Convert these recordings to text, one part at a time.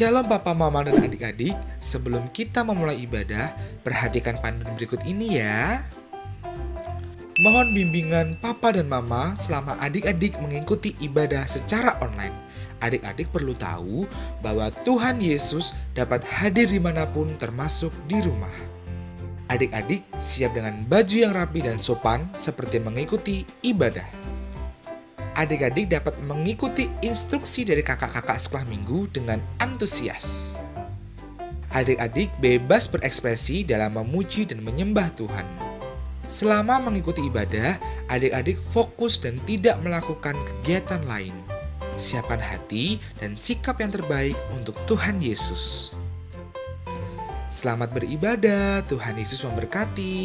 Shalom Papa, Mama, dan adik-adik. Sebelum kita memulai ibadah, perhatikan panduan berikut ini ya. Mohon bimbingan Papa dan Mama selama adik-adik mengikuti ibadah secara online. Adik-adik perlu tahu bahwa Tuhan Yesus dapat hadir dimanapun termasuk di rumah. Adik-adik siap dengan baju yang rapi dan sopan seperti mengikuti ibadah. Adik-adik dapat mengikuti instruksi dari kakak-kakak sekolah minggu dengan antusias. Adik-adik bebas berekspresi dalam memuji dan menyembah Tuhan. Selama mengikuti ibadah, adik-adik fokus dan tidak melakukan kegiatan lain. Siapkan hati dan sikap yang terbaik untuk Tuhan Yesus. Selamat beribadah, Tuhan Yesus memberkati.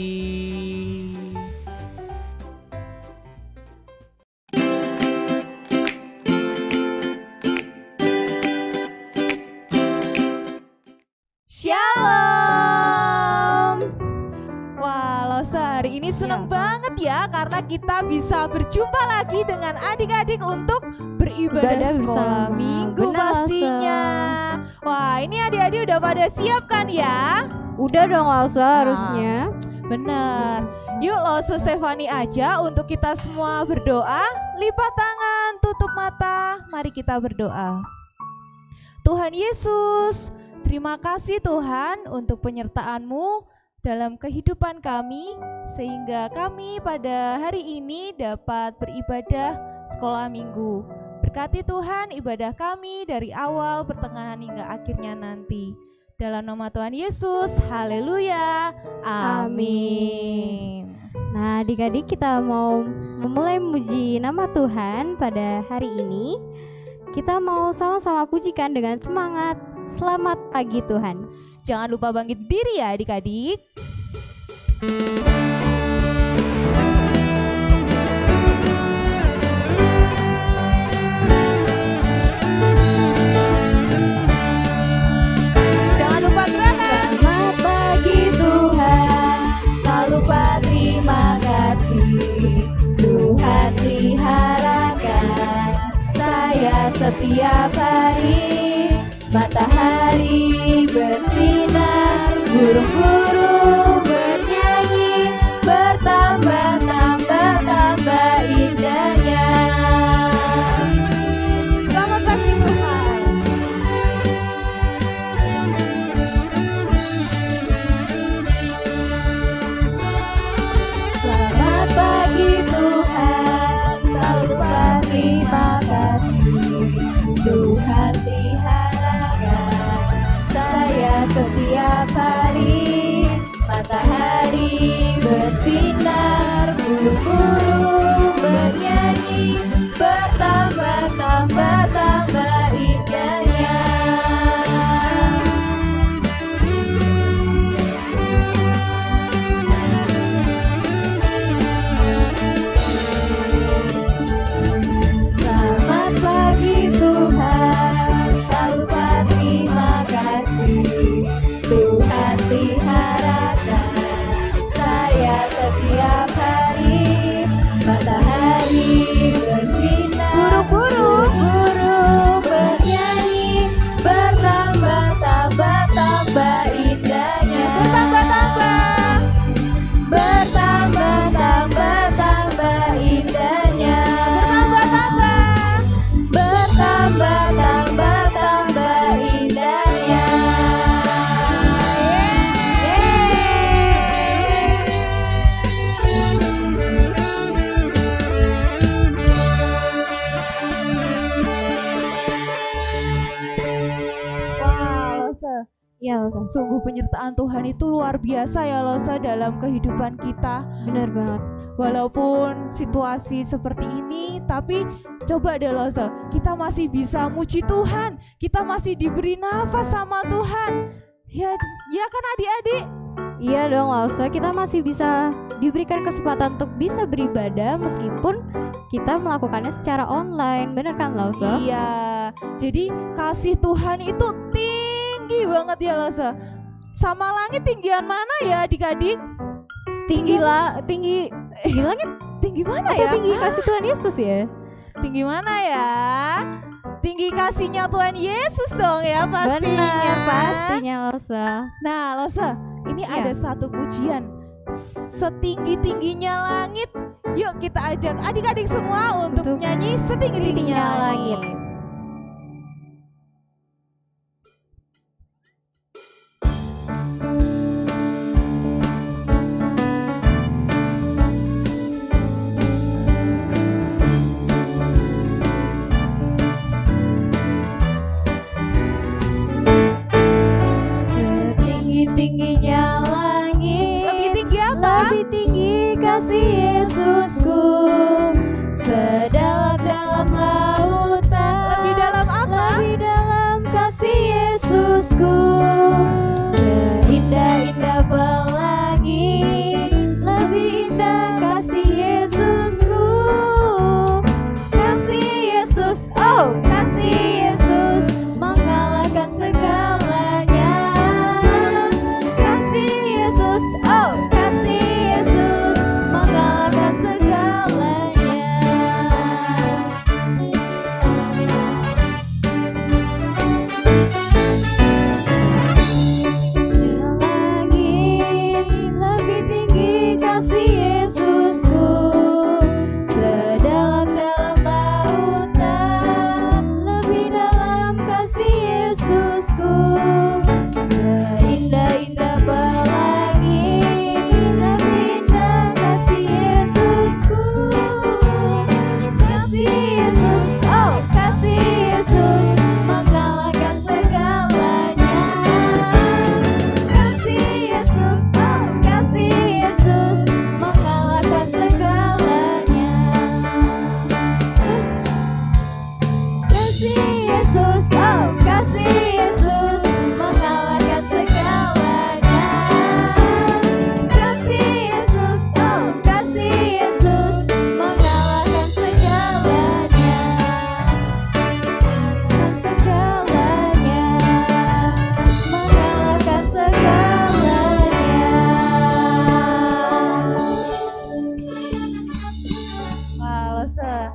Shalom. Wah, hari ini seneng banget ya karena kita bisa berjumpa lagi dengan adik-adik untuk beribadah sekolah minggu pastinya. Wah, ini adik-adik udah pada siap kan ya? Udah dong Lausa harusnya. Bener. Yuk Lausa Stefani aja untuk kita semua berdoa. Lipat tangan, tutup mata. Mari kita berdoa. Tuhan Yesus, terima kasih Tuhan untuk penyertaan-Mu dalam kehidupan kami, sehingga kami pada hari ini dapat beribadah sekolah minggu. Berkati Tuhan ibadah kami dari awal, pertengahan hingga akhirnya nanti. Dalam nama Tuhan Yesus, haleluya, amin. Nah adik-adik, kita mau memulai memuji nama Tuhan pada hari ini. Kita mau sama-sama pujikan dengan semangat. Selamat pagi Tuhan. Jangan lupa bangkit diri ya adik-adik. Jangan lupa gerakan. Selamat pagi Tuhan. Tak lupa terima kasih. Tuhan peliharakan saya setiap hari. Matahari bersinar, burung-burung bernyanyi, bertambah-tambah indahnya. Selamat pagi Tuhan. Selamat pagi Tuhan, tak lupa terima kasih. Tuhan setiap hari, matahari bersinar, burung-burung bernyanyi, bertambah-tambah indahnya. Selamat pagi Tuhan, tak lupa terima kasih. Tuhan peliharakan saya setiap hari. Matahari bersinar, burung-burung bernyanyi, bertambah-tambah indahnya. Bertambah-tambah indahnya. Bertambah-tambah indahnya. Ya Losa, sungguh penyertaan Tuhan itu luar biasa ya Losa dalam kehidupan kita. Benar banget. Walaupun situasi seperti ini, tapi coba deh Losa, kita masih bisa muji Tuhan. Kita masih diberi nafas sama Tuhan. Ya kan adik-adik? Iya dong Lausa, kita masih bisa diberikan kesempatan untuk bisa beribadah meskipun kita melakukannya secara online. Benar kan Lausa? Iya, jadi kasih Tuhan itu tinggi banget ya Losa. Sama langit tinggian mana ya adik-adik? Tinggi langit. Tinggi mana Atau ya? tinggi kasih Tuhan Yesus ya? Tinggi mana ya? setinggi kasihnya Tuhan Yesus dong ya pastinya. Benar, pastinya Losa. Nah Losa, ini Ya. ada satu pujian setinggi-tingginya langit. Yuk kita ajak adik-adik semua untuk nyanyi setinggi-tingginya langit. Setinggi-tingginya langit, Lebih tinggi apa? lebih tinggi kasih Yesusku. Sedalam-dalam lautan, Lebih dalam apa? lebih dalam kasih Yesusku. Seindah-indah pelangi, lebih indah kasih Yesusku. Kasih Yesus, oh kasih Yesus, mengalahkan segalanya. Kasih Yesus, oh kasih Yesus, mengalahkan segalanya. Langit lebih tinggi kasih Yesusku. Sedalam-dalam lautan, lebih dalam kasih Yesusku. Seindah-indah pelangi, lebih indah kasih Yesusku. Kasih Yesus, oh kasih Yesus, mengalahkan segalanya. Kasih Yesus, oh kasih Yesus, mengalahkan segalanya. Kasih Yesus, oh kasih Yesus, mengalahkan segalanya. Kasih Yesus, oh kasih Yesus, mengalahkan segalanya. Mengalahkan segalanya. Wah, Losa.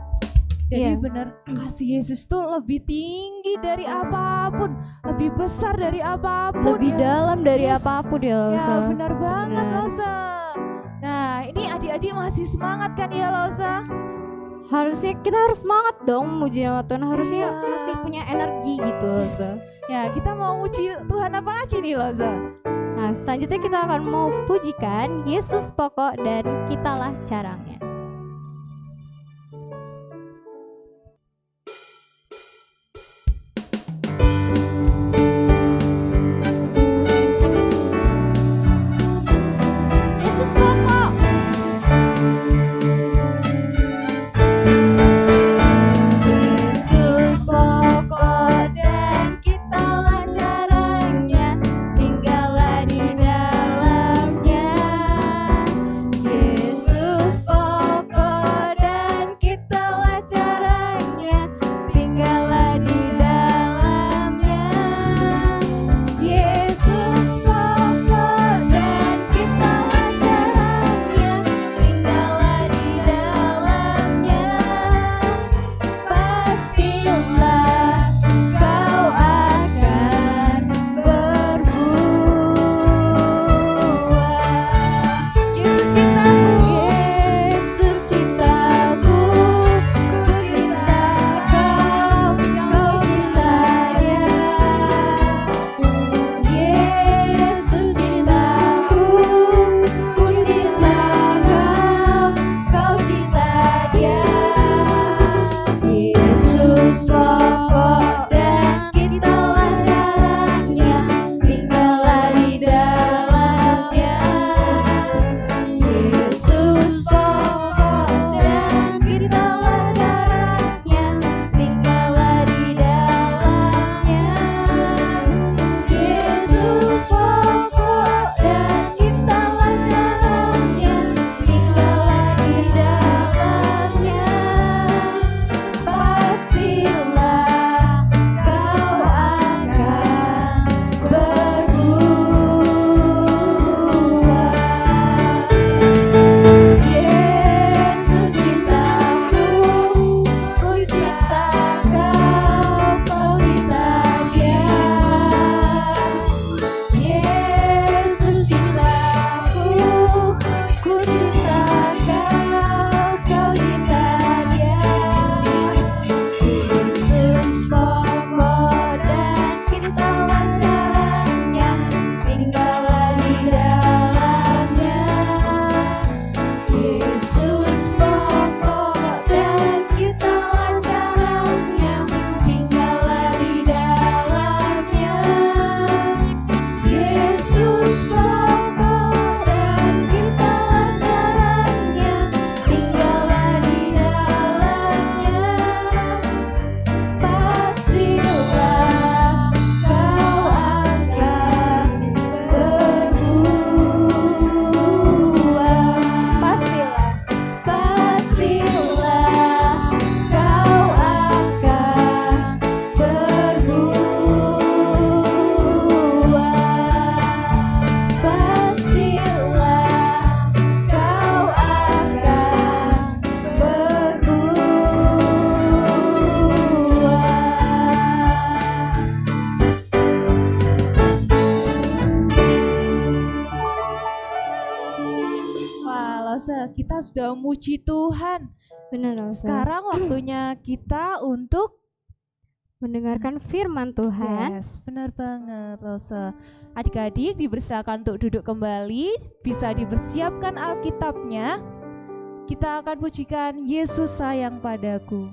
Jadi Iya. bener kasih Yesus tuh lebih tinggi dari apapun, lebih besar dari apapun. Lebih dalam dari Yes. apapun ya, Ya Losa. benar banget Benar. Losa. Nah ini adik-adik masih semangat kan ya Losa? Harusnya kita harus semangat dong muji nama Tuhan. Harusnya Iya. masih punya energi gitu, Losa. Ya kita mau muji Tuhan apa lagi nih Losa? Nah, selanjutnya kita akan mau pujikan Yesus pokok dan kitalah caranya. Yesus pokok. Yesus pokok dan kitalah caranya, tinggallah di dalamnya. Yesus pokok sudah muji Tuhan. Benar, Lause. Sekarang waktunya kita untuk Mendengarkan firman Tuhan. yes, benar banget, Lose. Adik-adik dipersilakan untuk duduk kembali, bisa dipersiapkan Alkitabnya. Kita akan pujikan Yesus sayang padaku.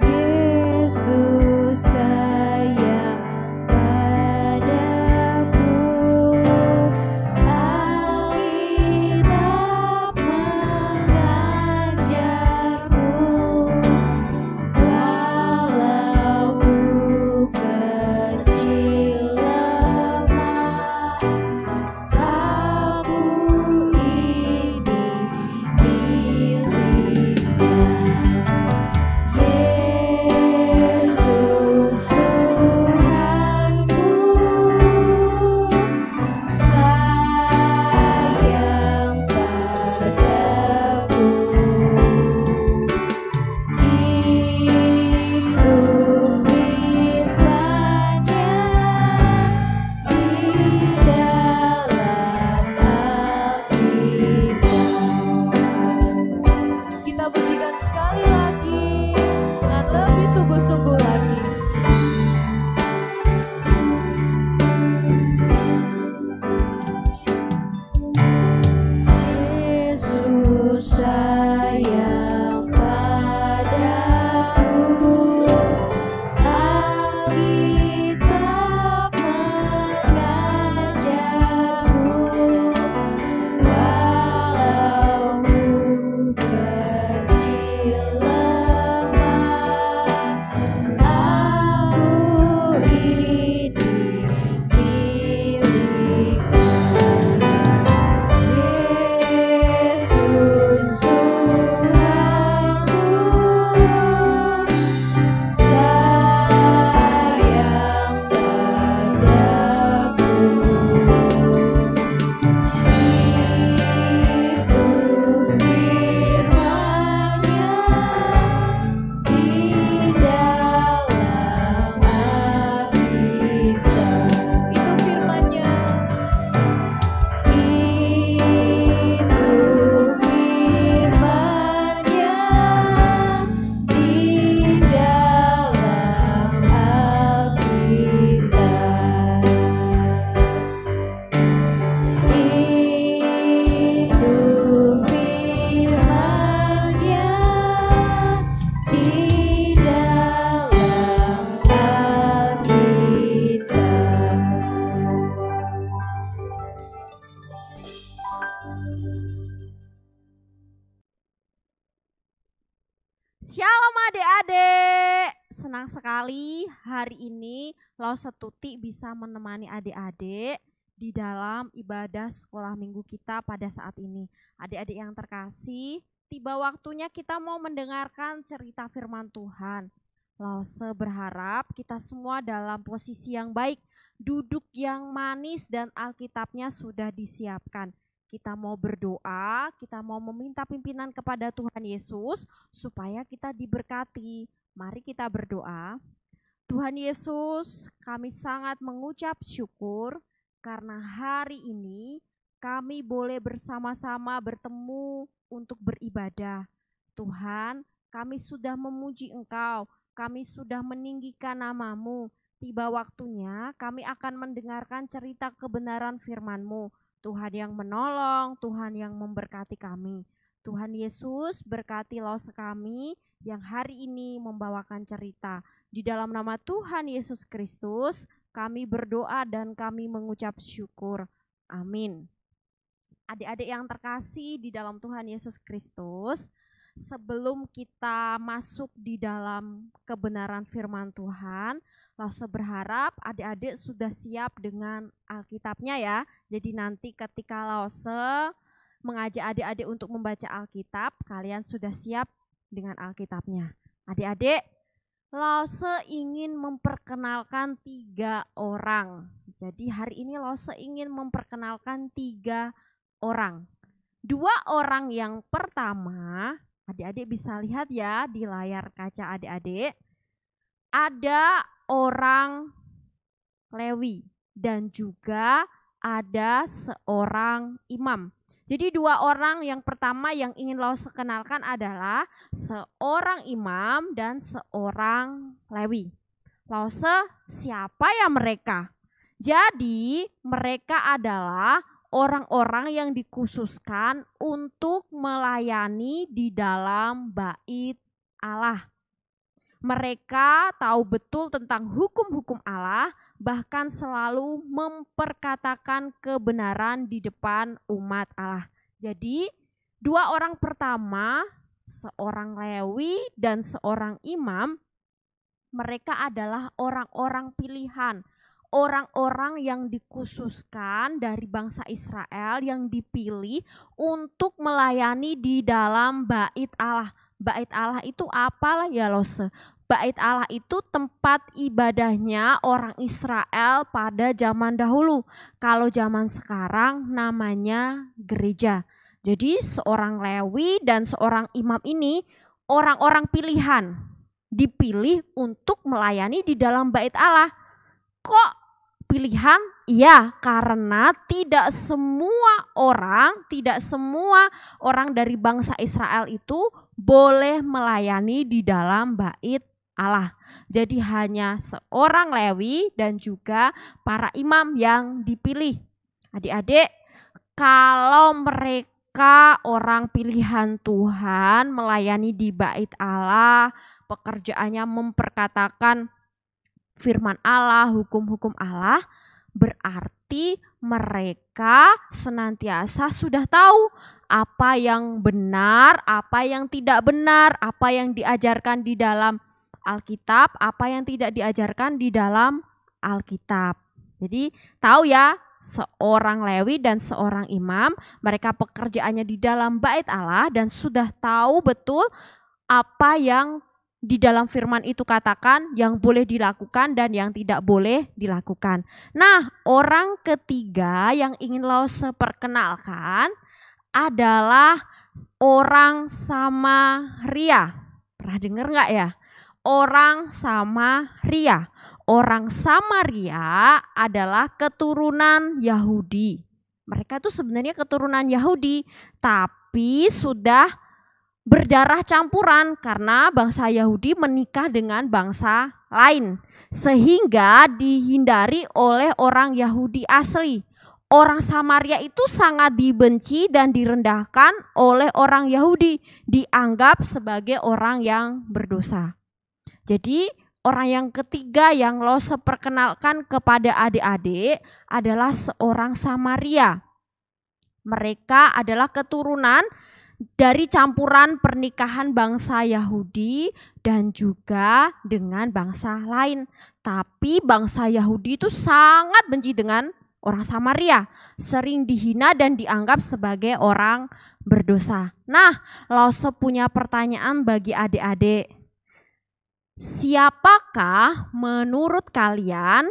Yesus sayang padaku, Alkitab mengajarku, walau ku kecil lemah, aku ini miliknya. Yesus Tuhanku, sayang padaku, itu firman-Nya di dalam Alkitab. Kita pujikan sekali lagi dengan lebih sungguh-sungguh lagi. Yesus sayang padaku, Alkitab mengajarku, walau ku kecil lemah, aku ini miliknya. Yesus Tuhanku, sayang padaku, itu firman-Nya di dalam Alkitab. Itu firman-Nya. Itu firman-Nya di dalam Alkitab. Itu firman-Nya di dalam Shalom adik-adik, senang sekali hari ini Lause Tuti bisa menemani adik-adik di dalam ibadah sekolah minggu kita pada saat ini. Adik-adik yang terkasih, tiba waktunya kita mau mendengarkan cerita firman Tuhan. Lause berharap kita semua dalam posisi yang baik, duduk yang manis dan Alkitabnya sudah disiapkan. Kita mau berdoa, kita mau meminta pimpinan kepada Tuhan Yesus supaya kita diberkati. Mari kita berdoa. Tuhan Yesus, kami sangat mengucap syukur karena hari ini kami boleh bersama-sama bertemu untuk beribadah. Tuhan, kami sudah memuji Engkau, kami sudah meninggikan nama-Mu. Tiba waktunya kami akan mendengarkan cerita kebenaran firman-Mu. Tuhan yang menolong, Tuhan yang memberkati kami. Tuhan Yesus berkati Lause kami yang hari ini membawakan cerita. Di dalam nama Tuhan Yesus Kristus, kami berdoa dan kami mengucap syukur. Amin. Adik-adik yang terkasih di dalam Tuhan Yesus Kristus, sebelum kita masuk di dalam kebenaran firman Tuhan, Lause berharap adik-adik sudah siap dengan Alkitabnya ya. Jadi nanti ketika Lause mengajak adik-adik untuk membaca Alkitab, kalian sudah siap dengan Alkitabnya. Adik-adik, Lause ingin memperkenalkan 3 orang. Jadi hari ini Lause ingin memperkenalkan 3 orang. 2 orang yang pertama, adik-adik bisa lihat ya di layar kaca adik-adik. Ada orang Lewi dan juga ada seorang imam. Jadi 2 orang yang pertama yang ingin Lause kenalkan adalah seorang imam dan seorang Lewi. Lause, siapa ya mereka? Jadi mereka adalah orang-orang yang dikhususkan untuk melayani di dalam bait Allah. Mereka tahu betul tentang hukum-hukum Allah, bahkan selalu memperkatakan kebenaran di depan umat Allah. Jadi 2 orang pertama, seorang Lewi dan seorang imam, mereka adalah orang-orang pilihan, orang-orang yang dikhususkan dari bangsa Israel yang dipilih untuk melayani di dalam bait Allah. Bait Allah itu apalah ya Lause? Bait Allah itu tempat ibadahnya orang Israel pada zaman dahulu. Kalau zaman sekarang namanya gereja. Jadi seorang Lewi dan seorang imam ini orang-orang pilihan, dipilih untuk melayani di dalam bait Allah. Kok pilihan? Iya, karena tidak semua orang dari bangsa Israel itu boleh melayani di dalam bait Allah. Jadi hanya seorang Lewi dan juga para imam yang dipilih. Adik-adik, kalau mereka orang pilihan Tuhan melayani di bait Allah, pekerjaannya memperkatakan firman Allah, hukum-hukum Allah, berarti mereka senantiasa sudah tahu apa yang benar, apa yang tidak benar, apa yang diajarkan di dalam Alkitab, apa yang tidak diajarkan di dalam Alkitab. Jadi tahu ya, seorang Lewi dan seorang imam, mereka pekerjaannya di dalam bait Allah dan sudah tahu betul apa yang di dalam firman itu katakan yang boleh dilakukan dan yang tidak boleh dilakukan. Nah, orang ketiga yang ingin Lause perkenalkan adalah orang Samaria. Pernah dengar nggak ya? Orang Samaria. Orang Samaria adalah keturunan Yahudi. Mereka itu sebenarnya keturunan Yahudi, tapi sudah berdarah campuran karena bangsa Yahudi menikah dengan bangsa lain. Sehingga dihindari oleh orang Yahudi asli. Orang Samaria itu sangat dibenci dan direndahkan oleh orang Yahudi. Dianggap sebagai orang yang berdosa. Jadi orang yang ketiga yang Lause perkenalkan kepada adik-adik adalah seorang Samaria. Mereka adalah keturunan dari campuran pernikahan bangsa Yahudi dan juga dengan bangsa lain. Tapi bangsa Yahudi itu sangat benci dengan orang Samaria. Sering dihina dan dianggap sebagai orang berdosa. Nah, Lause punya pertanyaan bagi adik-adik. Siapakah menurut kalian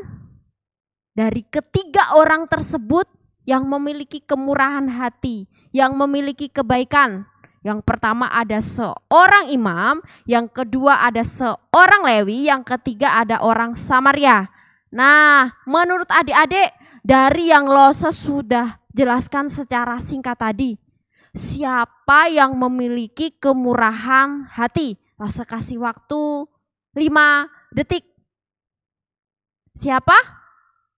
dari ketiga orang tersebut yang memiliki kemurahan hati, yang memiliki kebaikan? Yang pertama ada seorang imam, yang kedua ada seorang Lewi, yang ketiga ada orang Samaria. Nah, menurut adik-adik dari yang Lause sudah jelaskan secara singkat tadi, siapa yang memiliki kemurahan hati? Lause kasih waktu 5 detik. Siapa?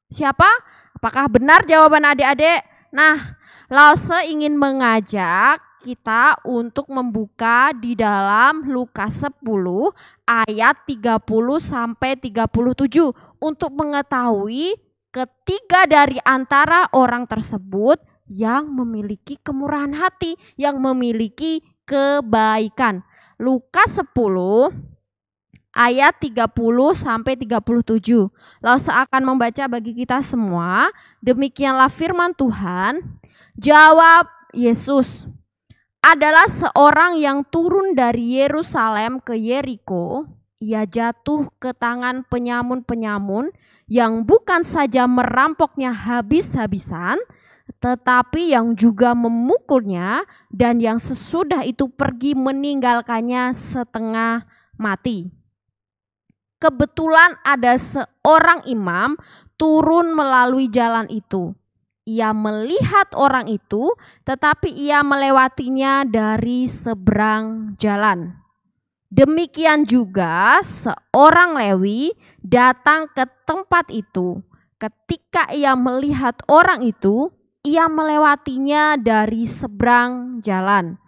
Siapa? Apakah benar jawaban adik-adik? Nah, Lause ingin mengajak kita untuk membuka di dalam Lukas 10 ayat 30 sampai 37 untuk mengetahui ketiga dari antara orang tersebut yang memiliki kemurahan hati, yang memiliki kebaikan. Lukas 10 ayat 30 sampai 37. Lause akan membaca bagi kita semua. Demikianlah firman Tuhan. Jawab Yesus, adalah seorang yang turun dari Yerusalem ke Yeriko. ia jatuh ke tangan penyamun-penyamun yang bukan saja merampoknya habis-habisan, tetapi yang juga memukulnya dan yang sesudah itu pergi meninggalkannya setengah mati. Kebetulan ada seorang imam turun melalui jalan itu. Ia melihat orang itu, tetapi ia melewatinya dari seberang jalan. Demikian juga seorang Lewi datang ke tempat itu. Ketika ia melihat orang itu, ia melewatinya dari seberang jalan.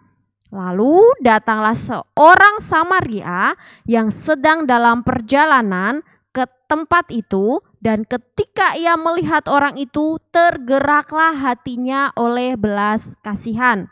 Lalu datanglah seorang Samaria yang sedang dalam perjalanan ke tempat itu, dan ketika ia melihat orang itu, tergeraklah hatinya oleh belas kasihan.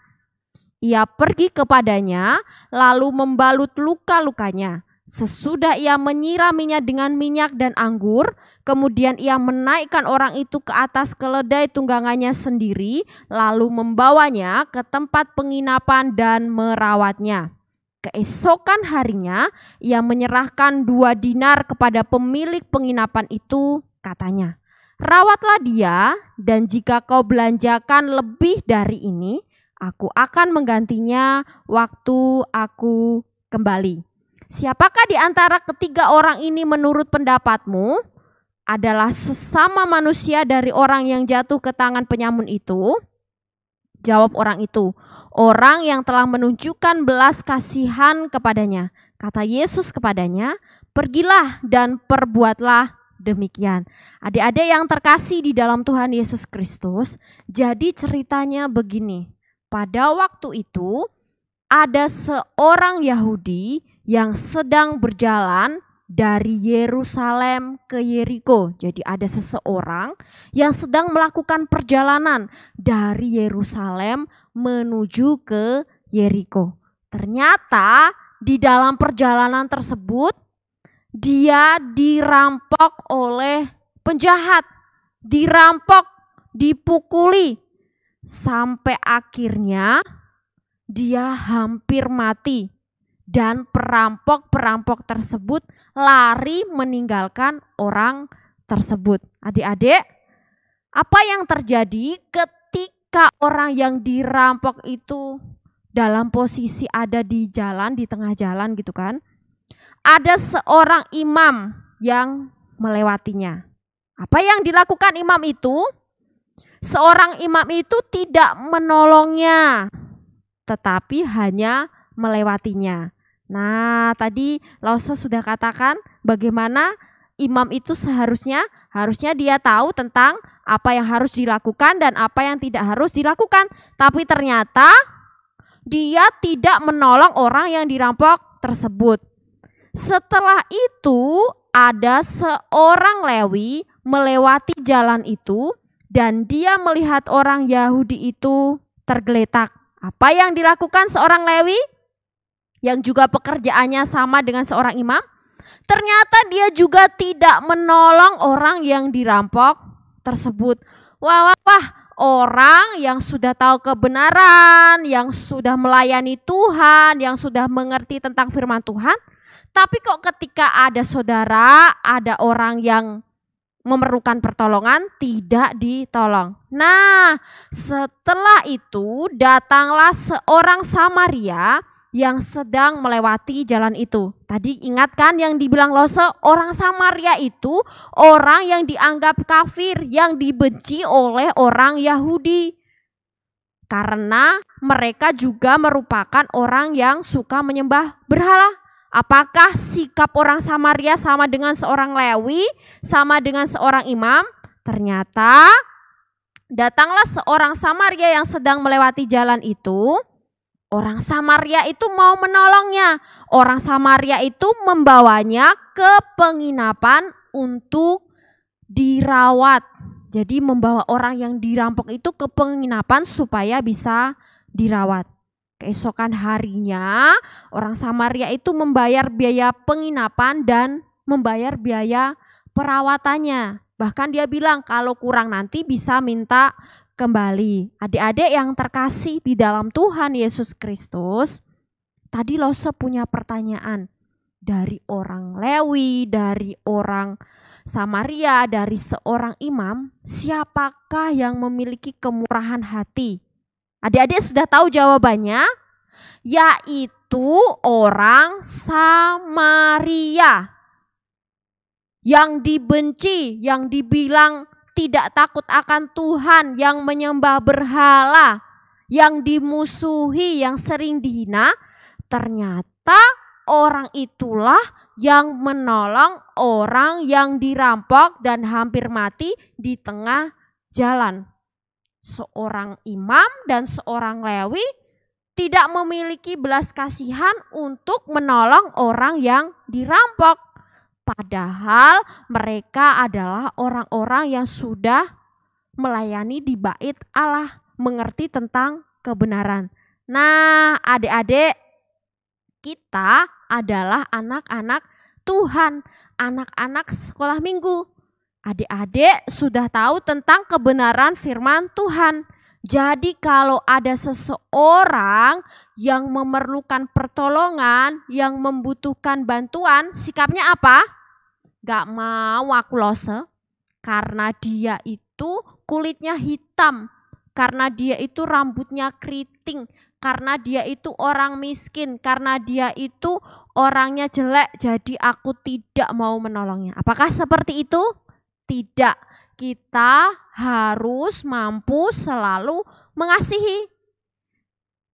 Ia pergi kepadanya, lalu membalut luka-lukanya. Sesudah ia menyiraminya dengan minyak dan anggur, kemudian ia menaikkan orang itu ke atas keledai tunggangannya sendiri, lalu membawanya ke tempat penginapan dan merawatnya. Keesokan harinya, ia menyerahkan 2 dinar kepada pemilik penginapan itu, katanya, "Rawatlah dia, dan jika kau belanjakan lebih dari ini, aku akan menggantinya waktu aku kembali." Siapakah di antara ketiga orang ini menurut pendapatmu adalah sesama manusia dari orang yang jatuh ke tangan penyamun itu? Jawab orang itu, "Orang yang telah menunjukkan belas kasihan kepadanya." Kata Yesus kepadanya, "Pergilah dan perbuatlah demikian." Adik-adik yang terkasih di dalam Tuhan Yesus Kristus, jadi ceritanya begini. Pada waktu itu ada seorang Yahudi yang sedang berjalan dari Yerusalem ke Yeriko. Jadi ada seseorang yang sedang melakukan perjalanan dari Yerusalem menuju ke Yeriko. Ternyata di dalam perjalanan tersebut dia dirampok oleh penjahat, dirampok, dipukuli, sampai akhirnya dia hampir mati. Dan perampok-perampok tersebut lari meninggalkan orang tersebut. Adik-adik, apa yang terjadi ketika orang yang dirampok itu dalam posisi ada di jalan, di tengah jalan gitu kan? Ada seorang imam yang melewatinya. Apa yang dilakukan imam itu? Seorang imam itu tidak menolongnya, tetapi hanya melewatinya. Nah, tadi Lause sudah katakan bagaimana imam itu harusnya dia tahu tentang apa yang harus dilakukan dan apa yang tidak harus dilakukan. Tapi ternyata dia tidak menolong orang yang dirampok tersebut. Setelah itu ada seorang Lewi melewati jalan itu dan dia melihat orang Yahudi itu tergeletak. Apa yang dilakukan seorang Lewi yang juga pekerjaannya sama dengan seorang imam? Ternyata dia juga tidak menolong orang yang dirampok tersebut. Wah, orang yang sudah tahu kebenaran, yang sudah melayani Tuhan, yang sudah mengerti tentang firman Tuhan, tapi kok ketika ada saudara, ada orang yang memerlukan pertolongan, tidak ditolong. Nah, setelah itu datanglah seorang Samaria yang sedang melewati jalan itu. Tadi ingat kan yang dibilang Lause, orang Samaria itu orang yang dianggap kafir, yang dibenci oleh orang Yahudi. Karena mereka juga merupakan orang yang suka menyembah berhala. Apakah sikap orang Samaria sama dengan seorang Lewi, sama dengan seorang imam? Ternyata datanglah seorang Samaria yang sedang melewati jalan itu. Orang Samaria itu mau menolongnya. Orang Samaria itu membawanya ke penginapan untuk dirawat. Jadi membawa orang yang dirampok itu ke penginapan supaya bisa dirawat. Keesokan harinya orang Samaria itu membayar biaya penginapan dan membayar biaya perawatannya. Bahkan dia bilang kalau kurang nanti bisa minta kembali. Adik-adik yang terkasih di dalam Tuhan Yesus Kristus, tadi Lause punya pertanyaan. dari orang Lewi, dari orang Samaria, dari seorang imam, siapakah yang memiliki kemurahan hati? Adik-adik sudah tahu jawabannya? Yaitu orang Samaria. Yang dibenci, yang dibilang tidak takut akan Tuhan, yang menyembah berhala, yang dimusuhi, yang sering dihina, ternyata orang itulah yang menolong orang yang dirampok dan hampir mati di tengah jalan. Seorang imam dan seorang Lewi tidak memiliki belas kasihan untuk menolong orang yang dirampok. Padahal mereka adalah orang-orang yang sudah melayani di bait Allah, mengerti tentang kebenaran. Nah, adik-adik, kita adalah anak-anak Tuhan, anak-anak sekolah minggu. Adik-adik sudah tahu tentang kebenaran firman Tuhan. Jadi kalau ada seseorang yang memerlukan pertolongan, yang membutuhkan bantuan, sikapnya apa? Gak mau aku lose, karena dia itu kulitnya hitam, karena dia itu rambutnya keriting, karena dia itu orang miskin, karena dia itu orangnya jelek, jadi aku tidak mau menolongnya. Apakah seperti itu? Tidak. Kita harus mampu selalu mengasihi.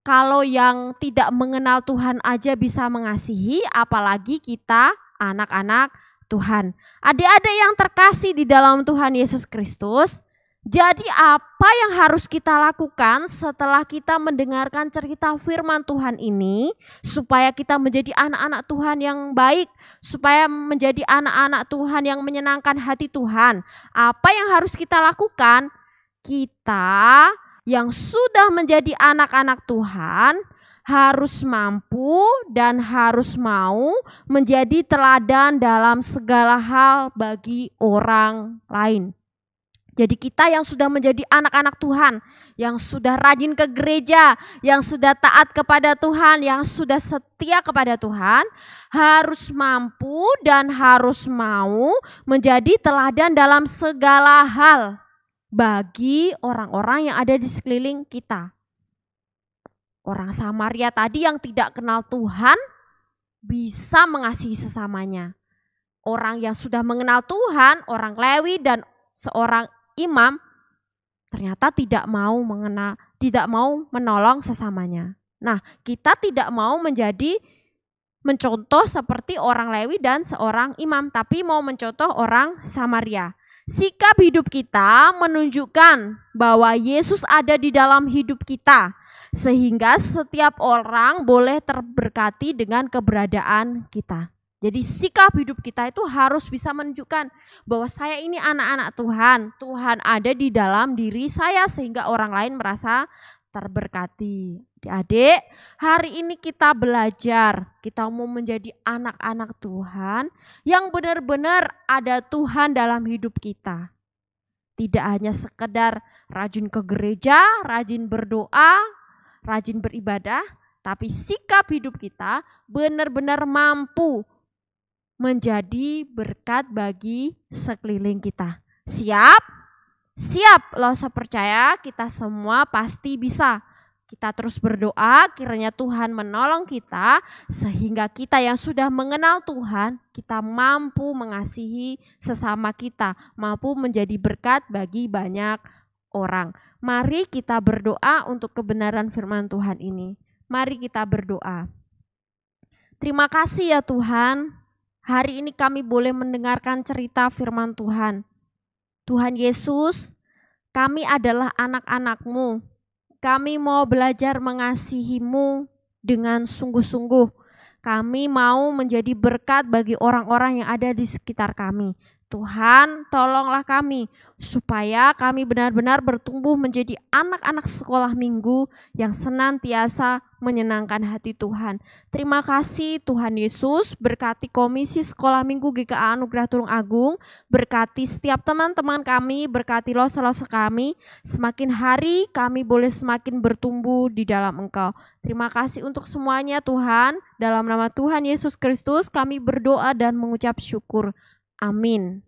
Kalau yang tidak mengenal Tuhan aja bisa mengasihi, apalagi kita anak-anak Tuhan. Adik-adik yang terkasih di dalam Tuhan Yesus Kristus, jadi apa yang harus kita lakukan setelah kita mendengarkan cerita firman Tuhan ini, supaya kita menjadi anak-anak Tuhan yang baik, supaya menjadi anak-anak Tuhan yang menyenangkan hati Tuhan? Apa yang harus kita lakukan? Kita yang sudah menjadi anak-anak Tuhan harus mampu dan harus mau menjadi teladan dalam segala hal bagi orang lain. Jadi kita yang sudah menjadi anak-anak Tuhan, yang sudah rajin ke gereja, yang sudah taat kepada Tuhan, yang sudah setia kepada Tuhan, harus mampu dan harus mau menjadi teladan dalam segala hal bagi orang-orang yang ada di sekeliling kita. Orang Samaria tadi yang tidak kenal Tuhan bisa mengasihi sesamanya. Orang yang sudah mengenal Tuhan, orang Lewi dan seorang imam ternyata tidak mau menolong sesamanya. Nah, kita tidak mau mencontoh seperti orang Lewi dan seorang imam, tapi mau mencontoh orang Samaria. Sikap hidup kita menunjukkan bahwa Yesus ada di dalam hidup kita, sehingga setiap orang boleh terberkati dengan keberadaan kita. Jadi sikap hidup kita itu harus bisa menunjukkan bahwa saya ini anak-anak Tuhan. Tuhan ada di dalam diri saya sehingga orang lain merasa terberkati. Adik-adik, hari ini kita belajar, kita mau menjadi anak-anak Tuhan yang benar-benar ada Tuhan dalam hidup kita. Tidak hanya sekedar rajin ke gereja, rajin berdoa, rajin beribadah, tapi sikap hidup kita benar-benar mampu menjadi berkat bagi sekeliling kita. Siap? Siap, lo saya percaya kita semua pasti bisa. Kita terus berdoa kiranya Tuhan menolong kita sehingga kita yang sudah mengenal Tuhan, kita mampu mengasihi sesama kita, mampu menjadi berkat bagi banyak orang. Mari kita berdoa untuk kebenaran firman Tuhan ini. Mari kita berdoa. Terima kasih ya Tuhan. Hari ini kami boleh mendengarkan cerita firman Tuhan. Tuhan Yesus, kami adalah anak-anak-Mu. Kami mau belajar mengasihi-Mu dengan sungguh-sungguh. Kami mau menjadi berkat bagi orang-orang yang ada di sekitar kami. Tuhan, tolonglah kami supaya kami benar-benar bertumbuh menjadi anak-anak sekolah minggu yang senantiasa menyenangkan hati Tuhan. Terima kasih Tuhan Yesus, berkati Komisi Sekolah Minggu GKA Anugerah Tulung Agung, berkati setiap teman-teman kami, berkati losa-losa kami. Semakin hari kami boleh semakin bertumbuh di dalam Engkau. Terima kasih untuk semuanya Tuhan. Dalam nama Tuhan Yesus Kristus kami berdoa dan mengucap syukur. Amin.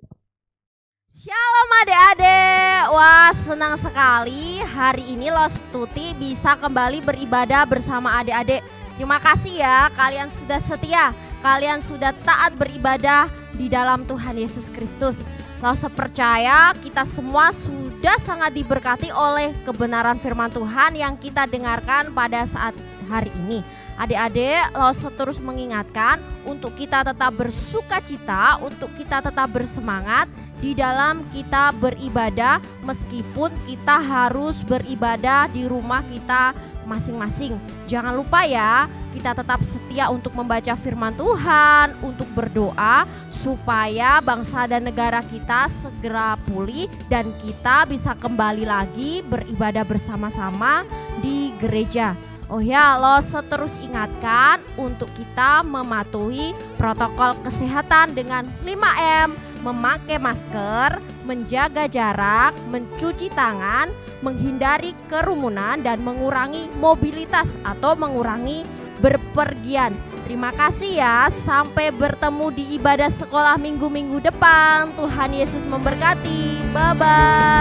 Shalom adik-adik. Wah, senang sekali hari ini Los Tuti bisa kembali beribadah bersama adik-adik. Terima kasih ya, kalian sudah setia, kalian sudah taat beribadah di dalam Tuhan Yesus Kristus. Los percaya kita semua sudah sangat diberkati oleh kebenaran firman Tuhan yang kita dengarkan pada saat hari ini. Adik-adik, Los terus mengingatkan untuk kita tetap bersuka cita, untuk kita tetap bersemangat di dalam kita beribadah, meskipun kita harus beribadah di rumah kita masing-masing. Jangan lupa ya, kita tetap setia untuk membaca firman Tuhan, untuk berdoa supaya bangsa dan negara kita segera pulih dan kita bisa kembali lagi beribadah bersama-sama di gereja. Oh ya, Los terus ingatkan untuk kita mematuhi protokol kesehatan dengan 5M, memakai masker, menjaga jarak, mencuci tangan, menghindari kerumunan dan mengurangi mobilitas atau mengurangi berpergian. Terima kasih ya, sampai bertemu di ibadah sekolah minggu-minggu depan. Tuhan Yesus memberkati. Bye-bye.